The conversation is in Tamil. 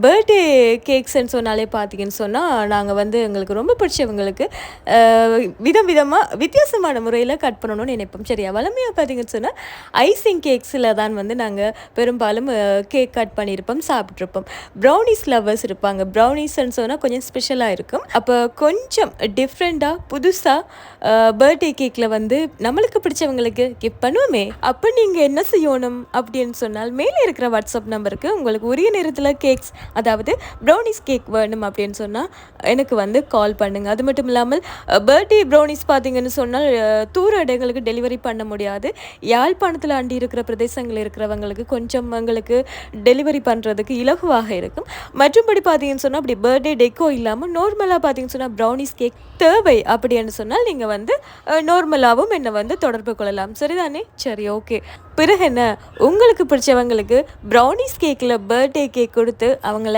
பர்த்டே கேக்ஸ்ன்னு சொன்னாலே பார்த்தீங்கன்னு சொன்னால் நாங்கள் வந்து எங்களுக்கு ரொம்ப பிடிச்சவங்களுக்கு விதம் விதமாக வித்தியாசமான முறையில் கட் பண்ணணும்னு நினைப்போம். சரியா, வளமையாக பார்த்தீங்கன்னு சொன்னால் ஐசிங் கேக்ஸில் தான் வந்து நாங்கள் பெரும்பாலும் கேக் கட் பண்ணியிருப்போம், சாப்பிட்ருப்போம். ப்ரௌனிஸ் லவ்வர்ஸ் இருப்பாங்க. ப்ரௌனிஸ்ன்னு சொன்னால் கொஞ்சம் ஸ்பெஷலாக இருக்கும். அப்போ கொஞ்சம் டிஃப்ரெண்ட்டாக புதுசாக பர்த்டே கேக்கில் வந்து நம்மளுக்கு பிடிச்சவங்களுக்கு கிஃப்ட் பண்ணுவோமே. அப்போ நீங்கள் என்ன செய்யணும் அப்படின்னு சொன்னால், மேலே இருக்கிற வாட்ஸ்அப் நம்பருக்கு உங்களுக்கு உரிய நேரத்தில் கேக்ஸ், அதாவது ப்ரௌனிஸ் கேக் வேணும் அப்படின்னு சொன்னால் எனக்கு வந்து கால் பண்ணுங்கள். அது மட்டும் இல்லாமல் பர்த்டே ப்ரௌனிஸ் பார்த்தீங்கன்னு சொன்னால் தூர இடங்களுக்கு டெலிவரி பண்ண முடியாது. யாழ்ப்பாணத்தில் அண்டி இருக்கிற பிரதேசங்கள் இருக்கிறவங்களுக்கு கொஞ்சம் எங்களுக்கு டெலிவரி பண்ணுறதுக்கு இலகுவாக இருக்கும். மற்றும்படி பார்த்தீங்கன்னு சொன்னால் அப்படி பர்த்டே டெக்கோ இல்லாமல் நார்மலாக பார்த்தீங்கன்னு சொன்னால் ப்ரௌனிஸ் கேக் தேவை அப்படின்னு சொன்னால் நீங்கள் வந்து நார்மலாகவும் என்னை வந்து தொடர்பு கொள்ளலாம். சரிதானே? சரி, ஓகே. பிறகு என்ன, உங்களுக்கு பிடிச்சவங்களுக்கு ப்ரௌனிஸ் கேக்கில் பர்த்டே கேக் கொடுத்து அவங்கள